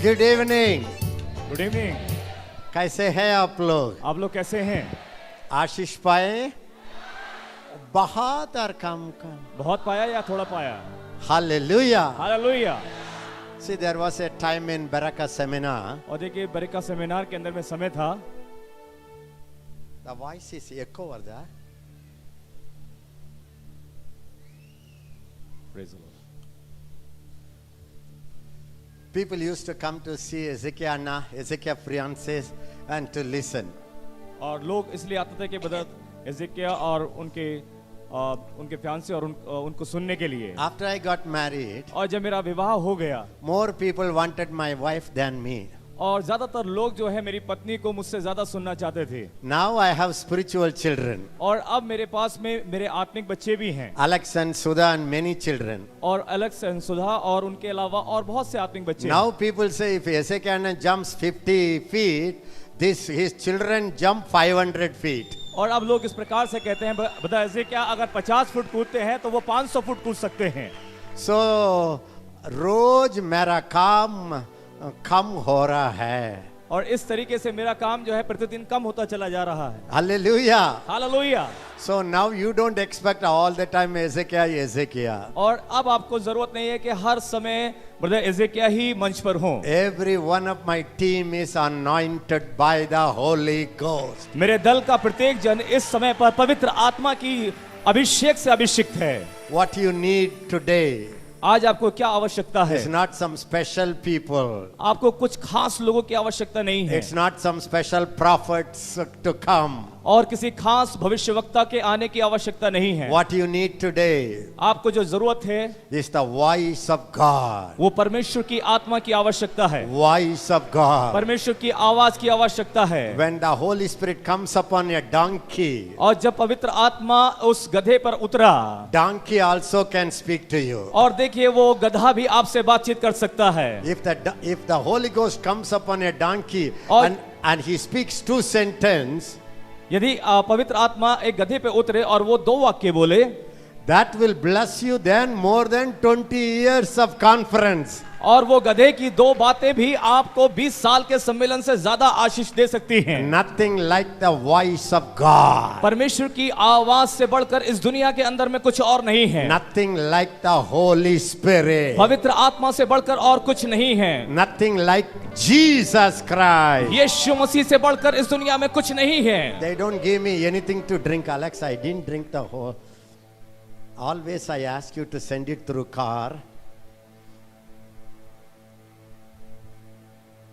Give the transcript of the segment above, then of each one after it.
Good evening. Good evening. कैसे हैं आप लोग? आप लोग कैसे हैं? आशीष पाए? बहुत और कम कम। बहुत पाया या थोड़ा पाया? Hallelujah. Hallelujah. See, there was a time in Baraka seminar. और देखिए बरका सेमिनार के अंदर में समय था। The voice is echo over there. Praise the Lord. People used to come to see Ezekiel fiancés and to listen. और लोग इसलिए आते थे कि बदर एजेकिया और उनके फियांसे और उनको सुनने के लिए। After I got married, और जब मेरा विवाह हो गया, more people wanted my wife than me. और ज्यादातर लोग जो है मेरी पत्नी को मुझसे ज्यादा सुनना चाहते थे। Now I have spiritual children. और अब मेरे पास में मेरे आत्मिक बच्चे भी हैं। Alex and Sudha and many children. और एलेक्स एंड सुधा और उनके अलावा और बहुत से आत्मिक बच्चे। Now people say if Ezekiel jumps 50 feet, his children jump 500 feet. और अब लोग इस प्रकार से कहते हैं बता ऐसे क्या अगर 50 फुट कूदते हैं तो वो 500 फुट कूद सकते हैं। So रोज मेरा काम कम हो रहा है। और इस तरीके से मेरा काम जो है प्रतिदिन कम होता चला जा रहा है। Hallelujah. Hallelujah. So now you don't expect all the time Ezekiel. और अब आपको जरूरत नहीं है कि हर समय ब्रदर एजेकिया ही मंच पर हों। Every one of my team is anointed by the Holy Ghost. मेरे दल का प्रत्येक जन इस समय पर पवित्र आत्मा की अभिषेक से अभिषिक्त है। What you need today आज आपको क्या आवश्यकता है? is not some special people. आपको कुछ खास लोगों की आवश्यकता नहीं है। It's not some special prophets to come. और किसी खास भविष्यवक्ता के आने की आवश्यकता नहीं है। What you need today आपको जो जरूरत है is the voice of God. वो परमेश्वर की आत्मा की आवश्यकता है। Voice of God. परमेश्वर की आवाज की आवश्यकता है। When the Holy Spirit comes upon a donkey, और जब पवित्र आत्मा उस गधे पर उतरा, donkey also can speak to you. और देखिए वो गधा भी आपसे बातचीत कर सकता है। If the Holy Ghost comes upon a donkey और and he speaks 2 sentences, यदि पवित्र आत्मा एक गधे पे उतरे और वो 2 वाक्य बोले, that will bless you then more than 20 years of conference. और वो गधे की 2 बातें भी आपको 20 साल के सम्मेलन से ज्यादा आशीष दे सकती हैं। Nothing like the voice of God. परमेश्वर की आवाज से बढ़कर इस दुनिया के अंदर में कुछ और नहीं है। Nothing like the Holy Spirit. पवित्र आत्मा से बढ़कर और कुछ नहीं है। Nothing like Jesus Christ. यीशु मसीह से बढ़कर इस दुनिया में कुछ नहीं है। They don't give me anything to drink. Alex, I didn't drink the whole. Always I ask you to send it through car.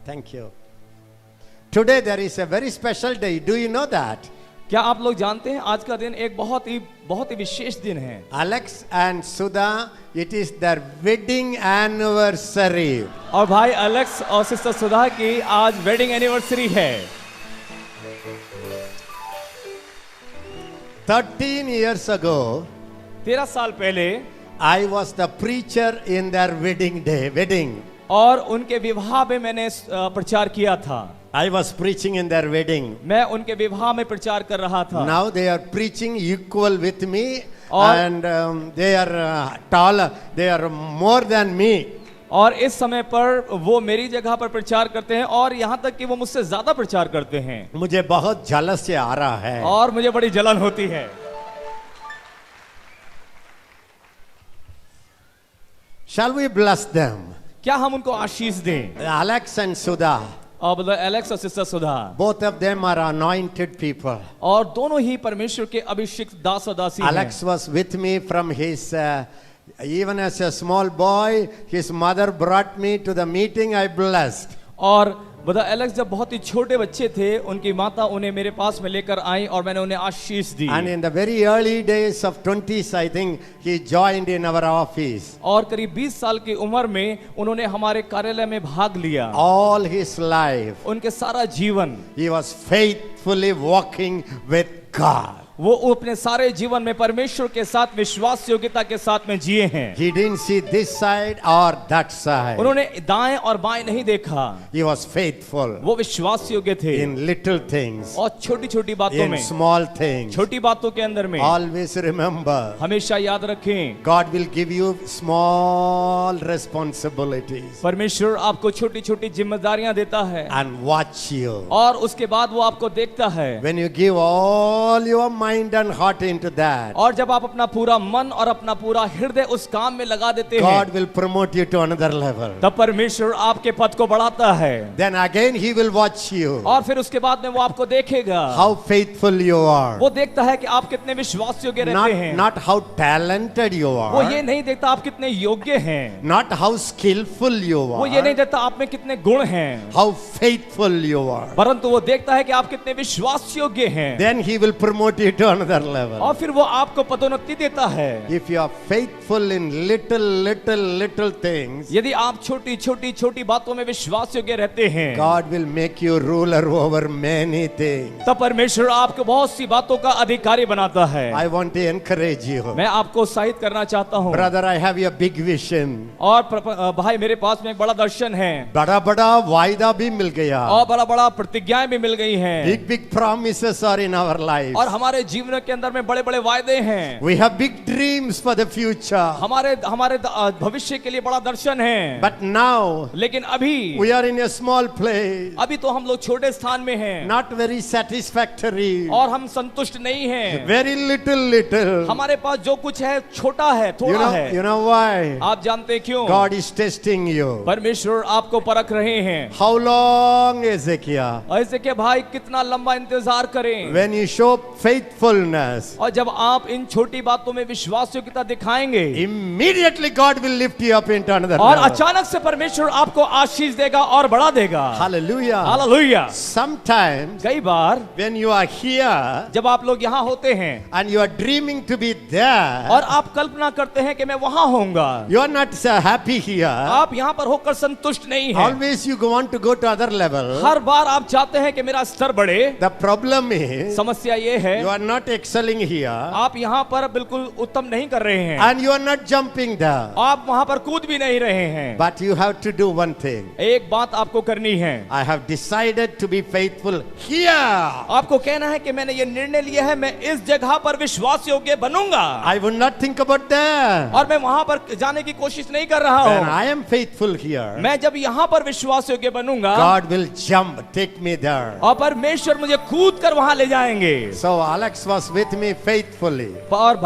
Thank you. Today there is a very special day. Do you know that? क्या आप लोग जानते हैं आज का दिन एक बहुत ही विशेष दिन है। Alex and Sudha, it is their wedding anniversary. और भाई एलेक्स और सिस्टर सुधा की आज वेडिंग एनिवर्सरी है। 13 years ago, 13 साल पहले I was the preacher in their wedding. और उनके विवाह में मैंने प्रचार किया था। I was preaching in their wedding. मैं उनके विवाह में प्रचार कर रहा था। Now they are preaching equal with me, and they are taller. They are more than me. और इस समय पर वो मेरी जगह पर प्रचार करते हैं और यहाँ तक कि वो मुझसे ज्यादा प्रचार करते हैं। मुझे बहुत जलन से आ रहा है और मुझे बड़ी जलन होती है। Shall we bless them? क्या हम उनको आशीष दें? Alex and Sudha, और एलेक्स और sister Sudha, both of them are anointed people. और दोनों ही परमेश्वर के अभिषिक्त दास और दासी हैं। Alex was with me from his even as a small boy. His mother brought me to the meeting. I blessed. और बता एलेक्स जब बहुत ही छोटे बच्चे थे उनकी माता उन्हें मेरे पास में लेकर आई और मैंने उन्हें आशीष दी। And in the very early days of 20s, I think he joined in our office. और करीब 20 साल की उम्र में उन्होंने हमारे कार्यालय में भाग लिया। All his life, उनके सारा जीवन he was faithfully walking with God. वो अपने सारे जीवन में परमेश्वर के साथ विश्वास योग्यता के साथ में जिए हैं। He didn't see this side or that side. उन्होंने दाएं और बाएं नहीं देखा, He was faithful वो विश्वास योग्य थे in little things, और छोटी छोटी बातों in में, small things. छोटी बातों के अंदर में। Always remember, हमेशा याद रखें, God will give you small responsibilities परमेश्वर आपको छोटी छोटी जिम्मेदारियां देता है and watch you. और उसके बाद वो आपको देखता है। When you give all your mind and heart into that, और जब आप अपना पूरा मन और अपना पूरा हृदय उस काम में लगा देते हैं, God will promote you to another level. तब परमेश्वर आपके पद को बढ़ाता है। Then again He will watch you. और फिर उसके बाद में वो आपको देखेगा, How faithful you are. वो देखता है कि आप कितने विश्वास योग्य रहते हैं। Not how talented you वो ये are. नहीं देखता आप कितने योग्य हैं, Not how skillful you वो ये नहीं are. देखता आप में कितने गुण हैं, How faithful you are. परंतु वो देखता है कि आप कितने विश्वास योग्य हैं। Then He will promote you to another level. और फिर वो आपको पदोन्नति देता है। If you are faithful in little things, यदि आप छोटी छोटी छोटी बातों में विश्वास योग्य रहते हैं, God will make you ruler over many things. तब परमेश्वर आपको बहुत सी बातों का अधिकारी बनाता है। I want to encourage you. मैं आपको उत्साहित करना चाहता हूँ। Brother, I have a big vision. और भाई मेरे पास में एक बड़ा दर्शन है, बड़ा बड़ा वायदा भी मिल गया. और बड़ा बड़ा प्रतिज्ञाएं भी मिल गई हैं, Big promises are in our lives. और हमारे जीवन के अंदर में बड़े बड़े वायदे हैं। We have big dreams for the future. हमारे भविष्य के लिए बड़ा दर्शन है। But now लेकिन अभी we are in a small place. अभी तो हम लोग छोटे स्थान में हैं, Not very satisfactory. और हम संतुष्ट नहीं हैं। Very little. हमारे पास जो कुछ है छोटा है, थोड़ा है। You know why? आप जानते हैं क्यों? God is testing you. परमेश्वर आपको परख रहे हैं। How long, Ezekiel? ऐसे के भाई कितना लंबा इंतजार करें? When you show faithfulness, और जब आप इन छोटी बातों में विश्वास योग्यता दिखाएंगे, immediately God will lift you up into another और level. अचानक से परमेश्वर आपको आशीष देगा और बढ़ा देगा। Hallelujah. हालेलुया। Sometimes कई बार when you are here जब आप लोग यहाँ होते हैं and you are dreaming to be there, और आप कल्पना करते हैं कि मैं वहां होऊंगा, you are not so happy here. आप यहाँ पर होकर संतुष्ट नहीं हैं। Always you want to go to other level. हर बार आप चाहते हैं कि मेरा स्तर बढ़े। The problem is समस्या ये है, you are not excelling here आप यहाँ पर बिल्कुल उत्तम नहीं कर रहे हैं, and you are not jumping there. आप वहाँ पर कूद भी नहीं रहे हैं। But you have to do one thing. एक बात आपको करनी है, I have decided to be faithful here. आपको कहना है कि मैंने ये निर्णय लिया है, मैं इस जगह पर विश्वास योग्य बनूंगा, I would not think about that. और मैं वहां पर जाने की कोशिश नहीं कर रहा When हूँ। I am faithful here, मैं जब यहाँ पर विश्वास योग्य बनूंगा, God will jump, take me there. और परमेश्वर मुझे कूद कर वहां ले जाएंगे। So Alex was with me faithfully. और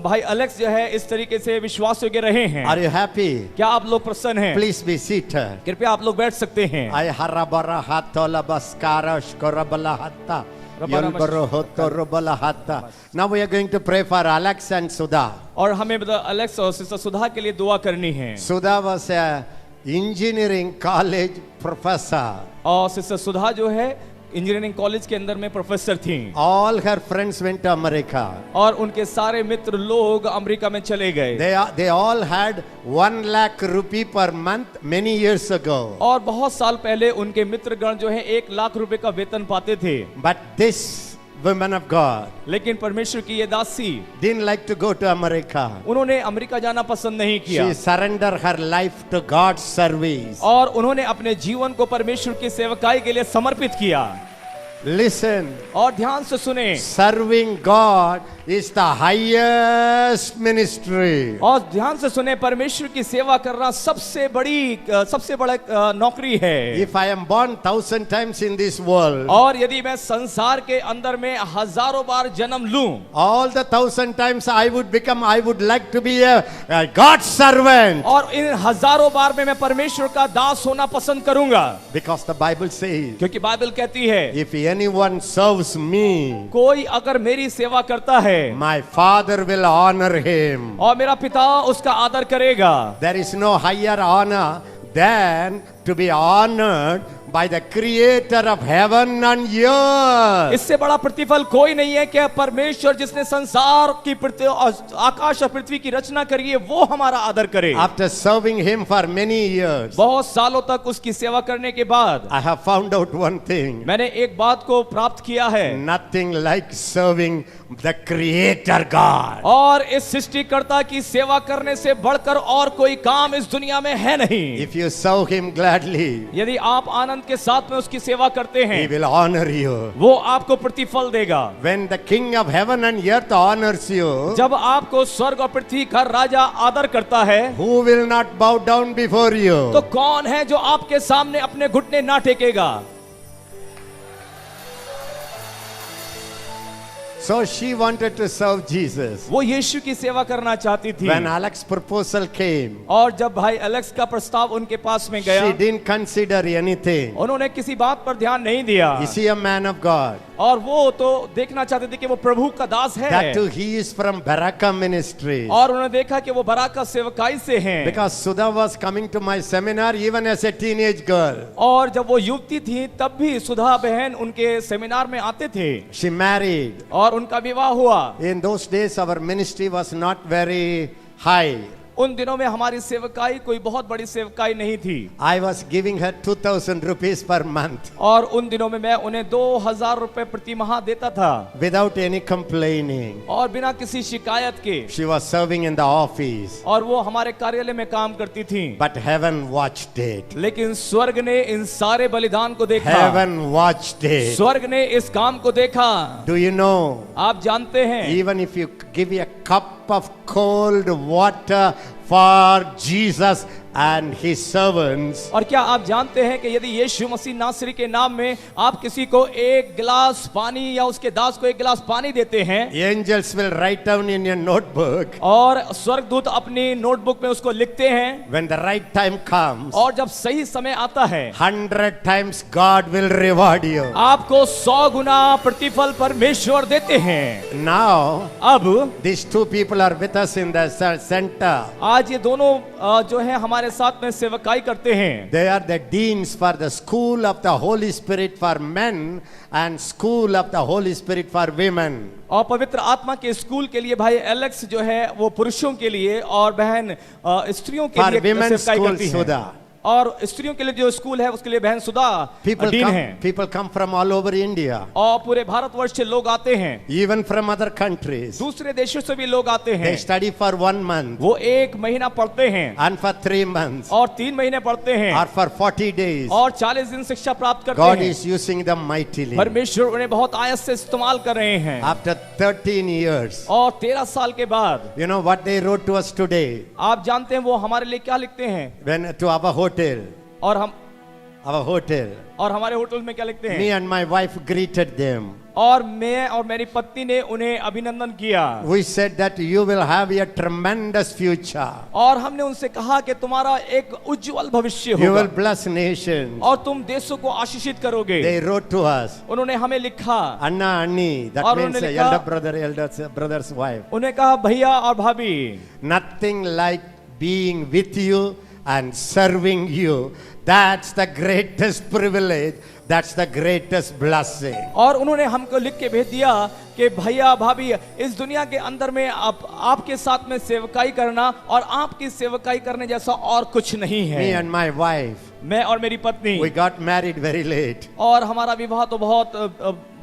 भाई अलेक्स जो है इस तरीके से विश्वास योग्य रहे हैं। Are you happy? क्या आप लोग प्रसन्न हैं? Please be seated. कृपया आप लोग बैठ सकते हैं। I harabara hatola baskara shkorabala hatta. Yolboro hotorobala hatta. Now we are going to pray for Alex and Sudha. और हमें अलेक्स और सिस्टर सुधा के लिए दुआ करनी है। Sudha was a engineering college professor. और सिस्टर सुधा जो है इंजीनियरिंग कॉलेज के अंदर में प्रोफेसर थी। All her friends went to America. और उनके सारे मित्र लोग अमेरिका में चले गए। They all had 1 lakh rupee per month many years ago. और बहुत साल पहले उनके मित्रगण जो है 1 लाख रुपए का वेतन पाते थे। But this woman of God लेकिन परमेश्वर की ये दासी didn't like to go to America. उन्होंने अमेरिका जाना पसंद नहीं किया। She surrendered her life to God's service. और उन्होंने अपने जीवन को परमेश्वर की सेवकाई के लिए समर्पित किया। Listen, और ध्यान से सुने, serving God is the highest ministry. और ध्यान से सुने, परमेश्वर की सेवा करना सबसे बड़ा नौकरी है। If I am born 1,000 times in this world, और यदि मैं संसार के अंदर में हजारों बार जन्म लूं, all the 1,000 times I would like to be a God's servant. और इन हजारों बार में मैं परमेश्वर का दास होना पसंद करूंगा। Because the Bible says, क्योंकि बाइबल कहती है, if anyone serves me, कोई अगर मेरी सेवा करता है, my Father will honor him. और मेरा पिता उसका आदर करेगा। There is no higher honor than to be honored by the creator of heaven and earth. इससे बड़ा प्रतिफल कोई नहीं है कि परमेश्वर जिसने संसार की आकाश और पृथ्वी की रचना करी है, वो हमारा आदर करे। After serving him for many years, बहुत सालों तक उसकी सेवा करने के बाद I have found out one thing. मैंने एक बात को प्राप्त किया है, Nothing like serving the Creator God. और इस सृष्टिकर्ता की सेवा करने से बढ़कर और कोई काम इस दुनिया में है नहीं। If you serve Him gladly, यदि आप आनंद के साथ में उसकी सेवा करते हैं, He will honor you. वो आपको प्रतिफल देगा। When the King of heaven and earth honors you, जब आपको स्वर्ग और पृथ्वी का राजा आदर करता है, who will not bow down before you? तो कौन है जो आपके सामने अपने घुटने ना टेकेगा? So she wanted to serve Jesus. वो यीशु की सेवा करना चाहती थी। When Alex's proposal came, और जब भाई एलेक्स का प्रस्ताव उनके पास में गया, she didn't consider anything. उन्होंने किसी बात पर ध्यान नहीं दिया। Is he a man of God? और वो तो देखना चाहते थे कि वो प्रभु का दास है। That too, he is from Baraka Ministry. और उन्होंने देखा कि वो बराका सेवकाई से हैं। Because Sudha was coming to my seminar even as a teenage girl. और जब वो युवती थी तब भी सुधा बहन उनके सेमिनार में आते थे। She married. और उनका विवाह हुआ। In those days, our ministry was not very high. उन दिनों में हमारी सेवकाई कोई बहुत बड़ी सेवकाई नहीं थी। I was giving her 2,000 rupees per month और उन दिनों में मैं उन्हें 2000 रुपए प्रति माह देता था। without any complaining. और बिना किसी शिकायत के। She was serving in the office. और वो हमारे कार्यालय में काम करती थी। But heaven watched it. लेकिन स्वर्ग ने इन सारे बलिदान को देखा। Heaven watched it. स्वर्ग ने इस काम को देखा। Do you know? आप जानते हैं, Even if you give a cup of cold water for Jesus and his servants, और क्या आप जानते हैं कि यदि यीशु मसीह नासरी के नाम में आप किसी को एक गिलास पानी या उसके दास को एक गिलास पानी देते हैं, angels will write down in your notebook. और स्वर्गदूत अपनी नोटबुक में उसको लिखते हैं, When the right time comes, और जब सही समय आता है 100 times God will reward you. आपको 100 गुना प्रतिफल परमेश्वर देते हैं। Now, अब these two people are with us in the center. आज ये दोनों जो है हमारे साथ में सेवकाई करते हैं। They are the deans for the School of the Holy Spirit for men and School of the Holy Spirit for women. और पवित्र आत्मा के स्कूल के लिए भाई एलेक्स जो है वो पुरुषों के लिए और बहन स्त्रियों के For लिए women सेवकाई school करती है। Sudha. और स्त्रियों के लिए जो स्कूल है उसके लिए बहन सुधा डीन है। People come from all over India. और पूरे भारतवर्ष से लोग आते हैं। Even from other countries. दूसरे देशों से भी लोग आते हैं। They study for 1 month. वो 1 महीना पढ़ते हैं। And for 3 months. और 3 महीने पढ़ते हैं। Or for 40 days. और 40 दिन शिक्षा प्राप्त करते God हैं। is using them mightily. परमेश्वर उन्हें बहुत आयत से इस्तेमाल कर रहे हैं। After 13 years. और 13 साल के बाद You know what they wrote to us today? आप जानते हैं वो हमारे लिए क्या लिखते हैं? When to our hotel. और हम Our hotel. और हमारे होटल में क्या लिखते हैं? Me and my wife greeted them. और मैं और मेरी पत्नी ने उन्हें अभिनंदन किया। We said that you will have a tremendous future. और हमने उनसे कहा कि तुम्हारा एक उज्जवल भविष्य You will होगा bless nations. और तुम देशों को आशीषित करोगे। They wrote to us. उन्होंने हमें लिखा, Anna, Anni, that और means उन्होंने elder लिखा- brother, brother's wife. उन्हें कहा भैया और भाभी, Nothing like being with you and serving you. That's the greatest privilege. That's the greatest blessing. और उन्होंने हमको लिख के भेज दिया कि भैया भाभी इस दुनिया के अंदर में आपके साथ में सेवकाई करना और आपकी सेवकाई करने जैसा और कुछ नहीं Me है। and my wife, मैं और मेरी पत्नी, we got married very late. और हमारा विवाह तो बहुत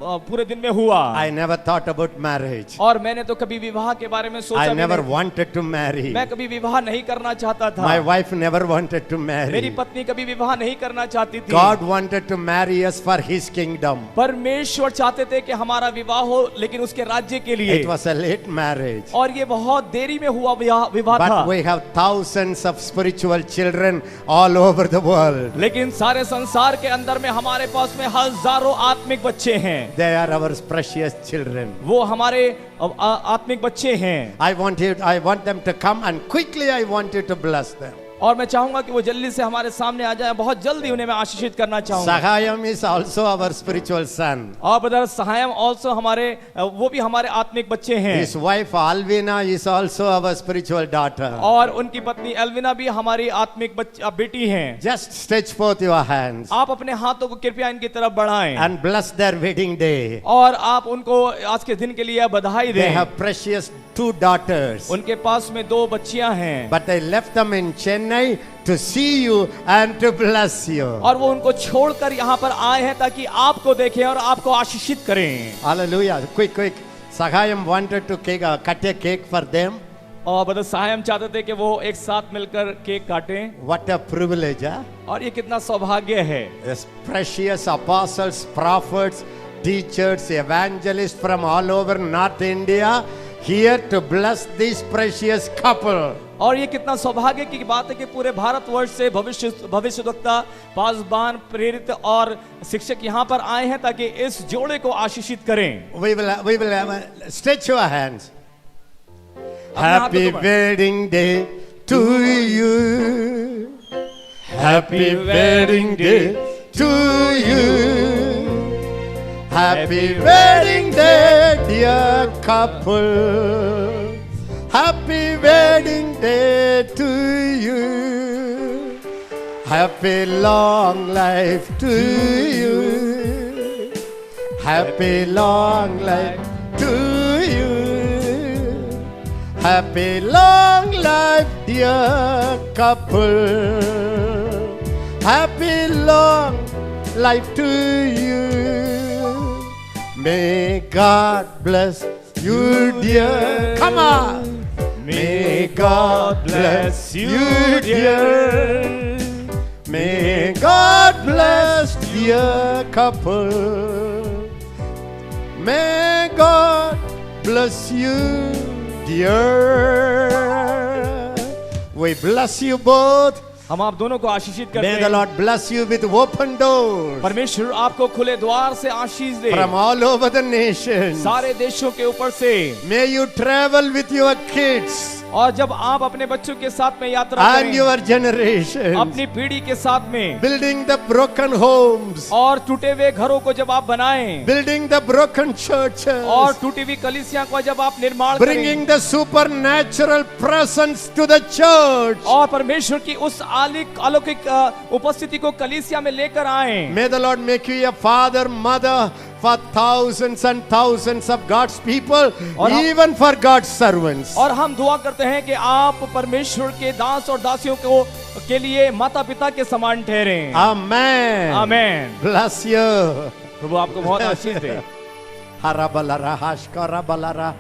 पूरे दिन में हुआ। I never thought about marriage. और मैंने तो कभी विवाह के बारे में सोचा I भी never नहीं। wanted to marry. मैं कभी विवाह नहीं करना चाहता था। My wife never wanted to मेरी marry. पत्नी कभी विवाह नहीं करना चाहती थी। God wanted to marry us for His kingdom. परमेश्वर चाहते थे कि हमारा विवाह हो, लेकिन उसके राज्य के लिए। It was a late marriage. और ये बहुत देरी में हुआ विवाह था। But we have thousands of spiritual children all over the world. लेकिन सारे संसार के अंदर में हमारे पास में हजारों आत्मिक बच्चे हैं। They are our precious children. वो हमारे आत्मिक बच्चे हैं। I want them to come and quickly I want you to bless them. और मैं चाहूंगा कि वो जल्दी से हमारे सामने आ जाए। बहुत जल्दी उन्हें मैं आशीषित करना चाहूंगा। Sahayam is also our spiritual son. और ब्रदर सहायम ऑल्सो वो भी हमारे आत्मिक बच्चे हैं। His wife Alvina is also our spiritual daughter. और उनकी पत्नी एल्विना भी हमारी आत्मिक बेटी हैं। Just stretch forth your hands आप अपने हाथों को कृपया इनकी तरफ बढ़ाएं and bless their wedding day. और आप उनको आज के दिन के लिए बधाई They दें। have precious 2 daughters. उनके पास में 2 बच्चियां हैं। But they left them in Chennai to see you and to bless you. और वो उनको छोड़कर यहाँ पर आए हैं ताकि आपको देखें और आपको आशीषित करें। Hallelujah. Quick. Sahayam wanted to cut a cake for them. और ब्रदर सहायम चाहते थे कि वो एक साथ मिलकर केक काटें। What a privilege, huh? और ये कितना सौभाग्य है। Yes, precious apostles, prophets, teachers, evangelists from all over North India here to bless this precious couple. और ये कितना सौभाग्य की बात है कि पूरे भारतवर्ष से भविष्यद्वक्ता, पासबान, प्रेरित और शिक्षक यहाँ पर आए हैं ताकि इस जोड़े को आशीषित करें। We will stretch your hands. Happy wedding day to you. Happy wedding day to you. Happy wedding day, dear couple. Happy wedding day to you. Happy long life to you. Happy long life to you. Happy long life, dear couple. Happy long life to you. May God bless you, dear. Come on. May God bless you, dear. May God bless dear couple. May God bless you, dear. We bless you both. हम आप दोनों को आशीषित करते May the हैं। Lord bless you with open doors परमेश्वर आपको खुले द्वार से आशीष दे। from all over the nation. सारे देशों के ऊपर से। May you travel with your kids और जब आप अपने बच्चों के साथ में यात्रा and करें, your generation, अपनी पीढ़ी के साथ में, building the broken homes, और टूटे हुए घरों को जब आप बनाएं, building the broken churches, और टूटी हुई कलीसिया को जब आप निर्माण bringing करें, the supernatural presence to the church. और परमेश्वर की उस अलौकिक उपस्थिति को कलीसिया में लेकर आए। May the Lord make you a father, mother for thousands and thousands of God's people, even for God's servants. और हम दुआ करते हैं कि आप परमेश्वर के दास और दासियों को के लिए माता पिता के समान ठहरें। Amen. आमेन। Bless you. प्रभु आपको बहुत आशीष दे। Harabalara, hashkarabalara.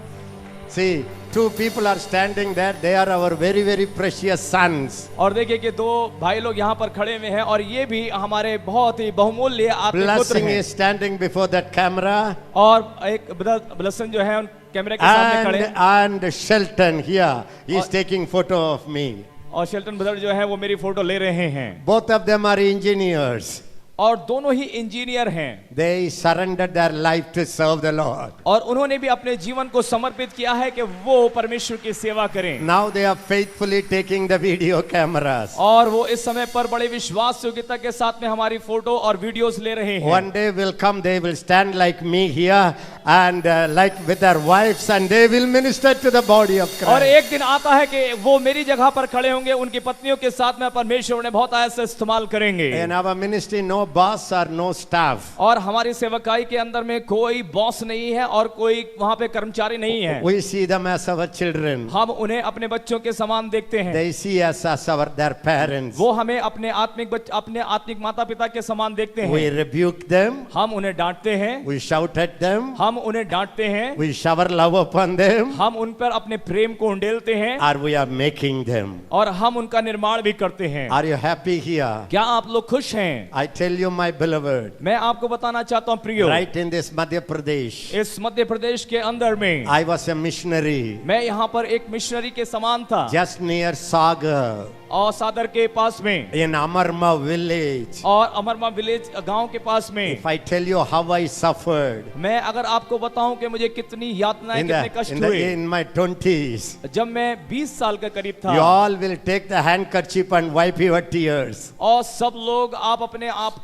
See, two people are standing there. They are our very, very precious sons. और देखिए कि दो भाई लोग यहाँ पर खड़े हुए हैं और ये भी हमारे बहुत ही बहुमूल्य आत्मिक पुत्र Blessing हैं। is standing before that camera. और एक ब्लसन जो है उन कैमरे के सामने खड़े हैं। And Shelton here, he is taking photo of me. और शेल्टन ब्रदर जो है वो मेरी फोटो ले रहे हैं। Both of them are engineers. और दोनों ही इंजीनियर हैं। They surrendered their life to serve the Lord. और उन्होंने भी अपने जीवन को समर्पित किया है कि वो परमेश्वर की सेवा करें। Now they are faithfully taking the video cameras. और वो इस समय पर बड़े विश्वास योग्यता के साथ में हमारी फोटो और वीडियोस ले रहे हैं। One day will come, they will stand like me here and like with their wives, and they will minister to the body of और Christ. एक दिन आता है कि वो मेरी जगह पर खड़े होंगे, उनकी पत्नियों के साथ में परमेश्वर उन्हें बहुत ऐसे इस्तेमाल करेंगे। In our ministry, no boss or no staff. और हमारी सेवकाई के अंदर में कोई बॉस नहीं है और कोई वहाँ पे कर्मचारी नहीं है। We see them as our children. हम उन्हें अपने बच्चों के समान देखते हैं। They see us as their parents. वो हमें अपने आत्मिक माता पिता के समान देखते We हैं। rebuke them. हम उन्हें डांटते हैं, We shout at them. हम उन्हें डांटते हैं, We shower love upon them. हम उन पर अपने प्रेम को उंडेलते हैं Or we are making them. और हम उनका निर्माण भी करते हैं। Are you happy here? क्या आप लोग खुश हैं? I tell you, my beloved, मैं आपको बताना चाहता हूँ प्रियो, right in this Madhya Pradesh, इस मध्य प्रदेश के अंदर में I was a missionary मैं यहाँ पर एक मिशनरी के समान था just near Sagar और सादर के पास में in Amarma village. और अमरमा विलेज गांव के पास में। If I tell you how I suffered मैं अगर आपको बताऊं कि मुझे कितनी यातनाएं, कितने कष्ट हुए in my 20s, जब मैं 20 साल का करीब था। you all will take the handkerchief and wipe your tears. और सब लोग आप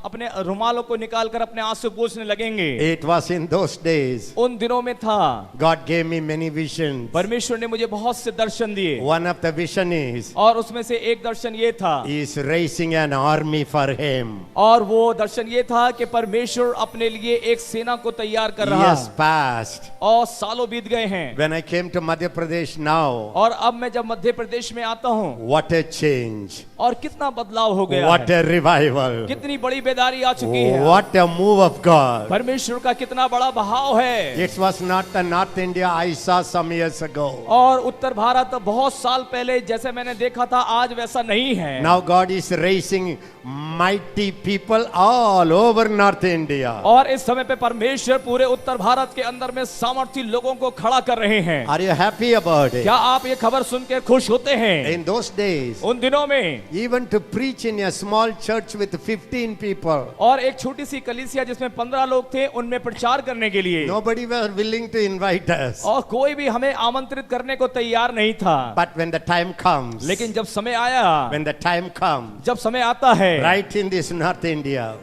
अपने रुमालों को निकाल कर अपने आंसू पोंछने लगेंगे। It was in those days. उन दिनों में था। God gave me many visions. परमेश्वर ने मुझे बहुत से दर्शन दिए One of the vision is और उसमें से एक दर्शन ये था, He is raising an army for him. और वो दर्शन ये था कि परमेश्वर अपने लिए एक सेना को तैयार कर रहा Years है। passed. और सालों बीत गए हैं, When I came to Madhya Pradesh now, और अब मैं जब मध्य प्रदेश में आता हूँ, what a change. और कितना बदलाव हो गया What है, a revival. कितनी बड़ी बेदारी आ चुकी है, What a move of God. परमेश्वर का कितना बड़ा बहाव है। It was not the North India I saw some years ago. और उत्तर भारत बहुत साल पहले जैसे मैंने देखा था, आज वैसा नहीं है। Now God is raising mighty people all over North India. और इस समय पे परमेश्वर पूरे उत्तर भारत के अंदर में सामर्थी लोगों को खड़ा कर रहे हैं। Are you happy about it? क्या आप ये खबर सुनकर खुश होते हैं? In those days, उन दिनों में even to preach in a small church with 15 people, और एक छोटी सी कलीसिया जिसमें 15 लोग थे, उनमें प्रचार करने के लिए nobody were willing to invite us. और कोई भी हमें आमंत्रित करने को तैयार नहीं था। But when the time comes, लेकिन जब समय आया, when the time comes, जब समय आता है, right in this North India,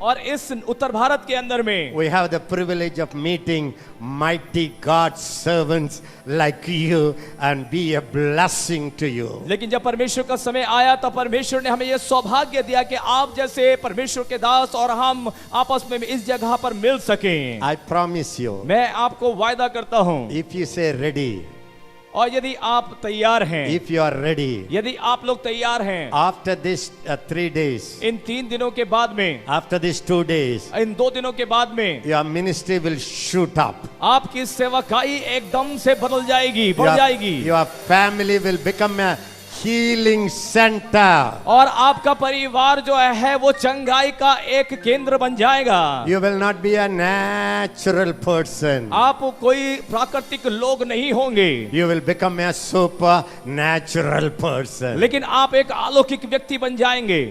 और इस उत्तर भारत के अंदर में we have the privilege of meeting mighty God's servants like you and be a blessing to you. लेकिन जब परमेश्वर का समय आया, तब परमेश्वर ने हमें यह सौभाग्य दिया कि आप जैसे परमेश्वर के दास और हम आपस में इस जगह पर मिल सकें। I promise you, मैं आपको वायदा करता हूं, if you say ready, और यदि आप तैयार हैं, if you are ready, यदि आप लोग तैयार हैं, after this 3 days, इन 3 दिनों के बाद में, after these 2 days, इन 2 दिनों के बाद में your ministry will shoot up. आपकी सेवकाई एकदम से बदल जाएगी, बढ़ जाएगी, Your family will become a healing center. और आपका परिवार जो है वो चंगाई का एक केंद्र बन जाएगा। You will not be a natural person. आप कोई प्राकृतिक लोग नहीं होंगे, You will become a supernatural person. लेकिन आप एक अलौकिक व्यक्ति बन जाएंगे।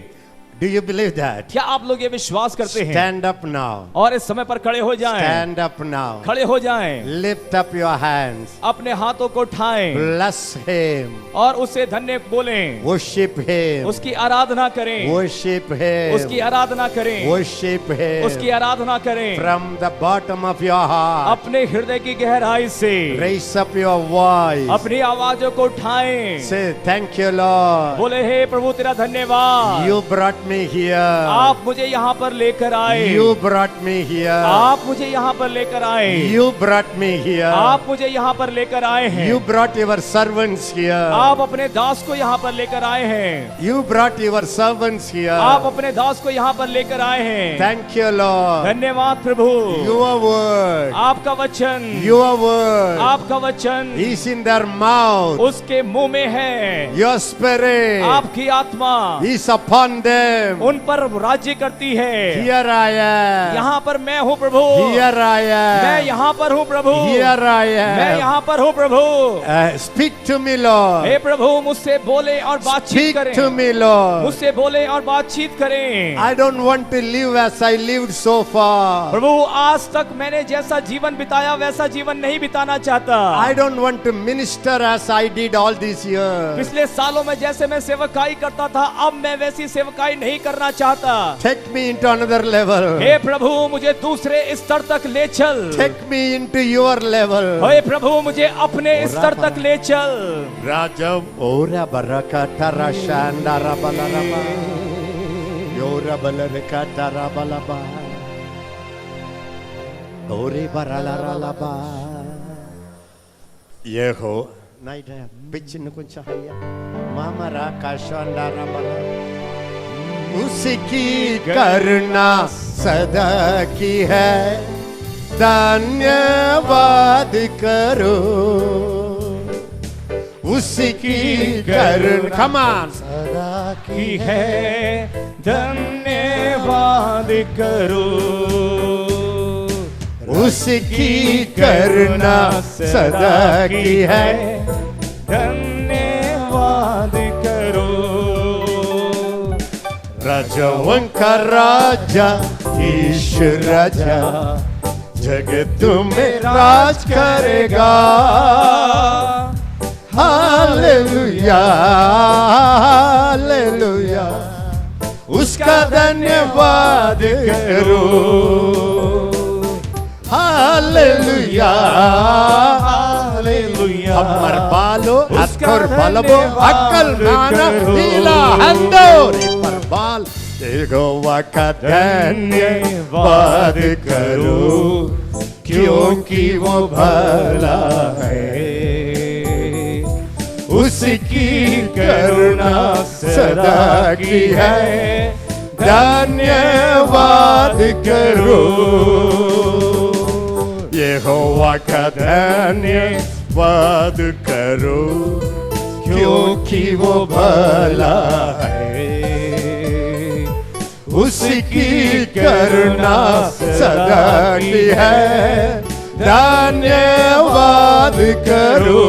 Do you believe that? क्या आप लोग ये विश्वास करते हैं? Stand up now. और इस समय पर खड़े हो जाएं, Stand up now. खड़े हो जाएं, Lift up your hands. अपने हाथों को उठाएं Bless him. और उसे धन्य बोलें, Worship him. उसकी आराधना करें, Worship him. उसकी आराधना करें, Worship him. उसकी आराधना करें, From the bottom of your heart. अपने हृदय की गहराई से Raise up your voice. अपनी आवाजों को उठाएं, Say thank you, Lord. बोले हे प्रभु तेरा धन्यवाद, You brought me here. आप मुझे यहाँ पर लेकर आए, You brought me here. आप मुझे यहाँ पर लेकर आए, You brought me here. आप मुझे यहाँ पर लेकर आए हैं, You brought your servants here. आप अपने दास को यहाँ पर लेकर आए हैं, You brought your servants here. आप अपने दास को यहाँ पर लेकर आए हैं। Thank you, Lord. धन्यवाद प्रभु, Your word. आपका वचन, Your word आपका वचन is in their mouth. उसके मुंह में है, Your spirit आपकी आत्मा is upon them. उन पर राज्य करती है। Here I am. यहाँ पर मैं हूँ प्रभु, Here I मैं am. यहाँ पर हूँ प्रभु, Here I मैं am. यहाँ पर हूँ प्रभु। Speak to me, Lord. हे प्रभु मुझसे बोले और बातचीत Speak करें, to me, Lord. मुझसे बोले और बातचीत करें। I don't want to live as I lived so far. प्रभु आज तक मैंने जैसा जीवन बिताया वैसा जीवन नहीं बिताना चाहता। I don't want to minister as I did all these years. पिछले सालों में जैसे मैं सेवकाई करता था, अब मैं वैसी सेवकाई नहीं करना चाहता। Take me into another level. हे प्रभु मुझे दूसरे स्तर तक ले चल। Take me into your level. हे प्रभु मुझे अपने स्तर तक ले चल। Raja ora barakata rashanda rabalaraba. Yora balarakata rabalaba. Ori baralaralaba. Yeho. Naida pitchin kuncha haya. Mama rakashanda rabala. उसी की करुणा सदा की है, धन्यवाद करो। उसी की करुणा कमान सदा की है, धन्यवाद करो। उसी की करुणा सदा की है, धन्यवाद करो। राजाओं का राजा ईश राजा जगत में राज करेगा। हालेलुया हालेलुया उसका धन्यवाद करो। हालेलुया हालेलुया हमर बालो Akor balabo, akal mana, hila handori parbal. यहोवा का धन्यवाद करो क्योंकि वो भला है, उसकी करुणा सदा की है, धन्यवाद करो। यहोवा का धन्यवाद करो क्योंकि वो भला है, उसकी करुणा सदा की है, धन्यवाद करो।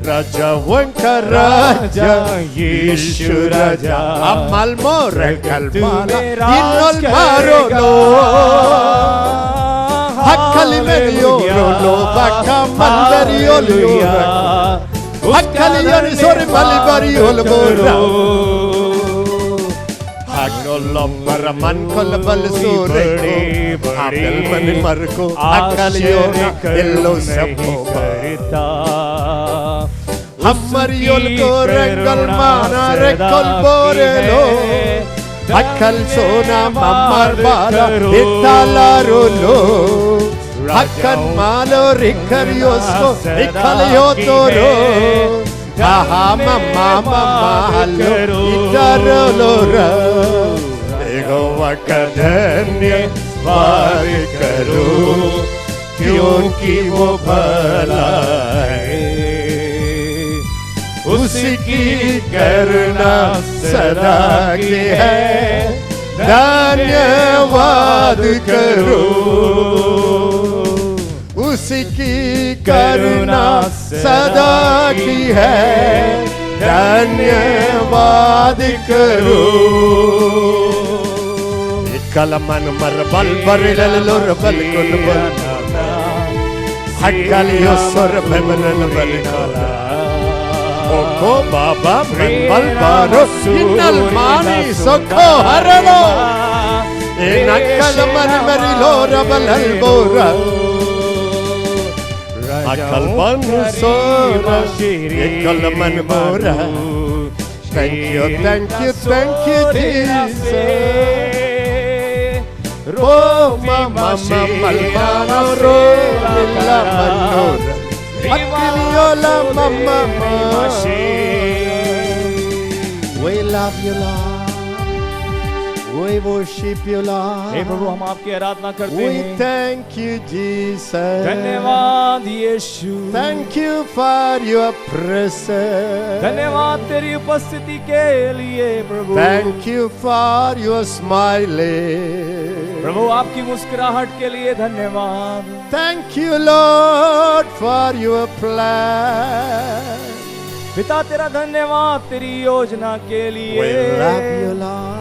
राजाओं का राजा यीशु राजा, अमल मोरे कल्पाला इन्नोल मारो लो, हक्कली मेरियो लो बाका मंदरियो लो, हक्कली योरी सोरी मली बरियो लो। Agnolomara man kolbal sore apel man marko akaliona ello sapo barita hammariol ko rangal mana rekol borelo akal sona mammar bala italaro akan malo rikariosco ikalio toro Aha mama hallo itarolora यहोवा का धन्यवाद करो क्योंकि वो भला है, उसकी करुणा सदा की है, धन्यवाद करो। उसकी करुणा सदा की है, धन्यवाद करो। कलमन मरबल बरिल लोर बल कुल बना हक्कलियो सोर बेमरल बल कला ओको बाबा बल बारो इन्नल मानी सोको हरलो इन कलमन मरिलोर बलल बोरा अकल बन सोरा कलमन बोरा thank you Jesus Roma mama malmano rola manora Akiliola mama We love you Lord We worship you Lord हे प्रभु हम आपकी आराधना करते हैं। We thank you Jesus धन्यवाद यीशु Thank you for your presence धन्यवाद तेरी उपस्थिति के लिए प्रभु Thank you for your smiling प्रभु आपकी मुस्कुराहट के लिए धन्यवाद Thank you Lord for your plan पिता तेरा धन्यवाद तेरी योजना के लिए We love you Lord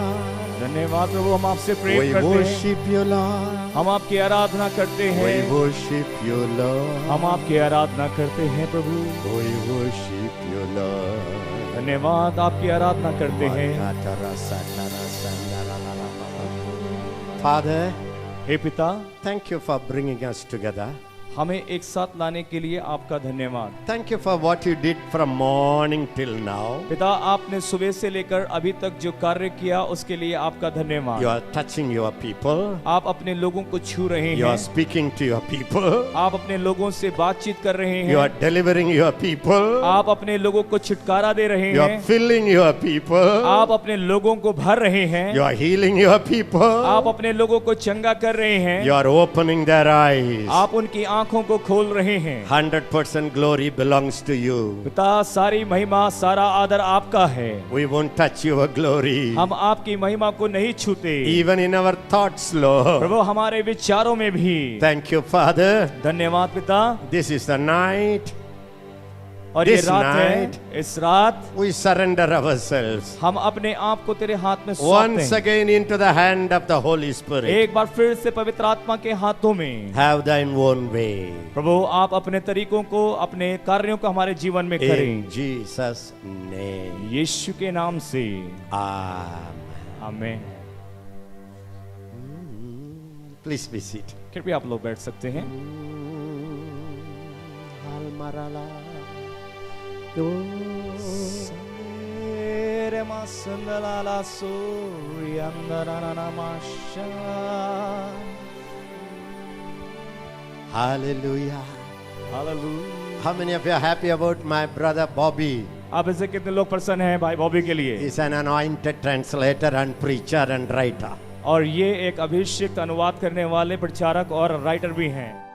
धन्यवाद प्रभु हम आपसे प्रेम We करते हैं worship you Lord हम आपकी आराधना करते हैं We worship you Lord हम आपकी आराधना करते हैं प्रभु We worship you Lord धन्यवाद आपकी आराधना करते हैं Father हे पिता thank you for bringing us together हमें एक साथ लाने के लिए आपका धन्यवाद Thank you for what you did from morning till now पिता आपने सुबह से लेकर अभी तक जो कार्य किया उसके लिए आपका धन्यवाद You are touching your people आप अपने लोगों को छू रहे You are हैं speaking to your people आप अपने लोगों से बातचीत कर रहे You are हैं delivering your people आप अपने लोगों को छुटकारा दे रहे You are हैं filling your people आप अपने लोगों को भर रहे हैं You are healing your people आप अपने लोगों को चंगा कर रहे हैं You are opening their eyes आप उनकी आंखों को खोल रहे हैं 100% glory belongs to you पिता सारी महिमा सारा आदर आपका है We won't touch your glory हम आपकी महिमा को नहीं छूते Even in our thoughts Lord प्रभु हमारे विचारों में भी Thank you Father धन्यवाद पिता This is the night और ये This रात night, है इस रात We surrender ourselves हम अपने आप को तेरे हाथ में सौंपते once हैं again into the hand of the Holy Spirit एक बार फिर से पवित्र आत्मा के हाथों में Have thine own way प्रभु आप अपने तरीकों को अपने कार्यों को हमारे जीवन में In करें Jesus name यीशु के नाम से Amen आमीन Please be seated कृपया आप लोग बैठ सकते हैं Almarala Sere masandala la suryandarana masha. Hallelujah. Hallelujah. How many of you are happy about my brother Bobby? आप ऐसे कितने लोग प्रसन्न हैं भाई बॉबी के लिए? He's an anointed translator and preacher and writer. और ये एक अभिषिक्त अनुवाद करने वाले प्रचारक और राइटर भी हैं.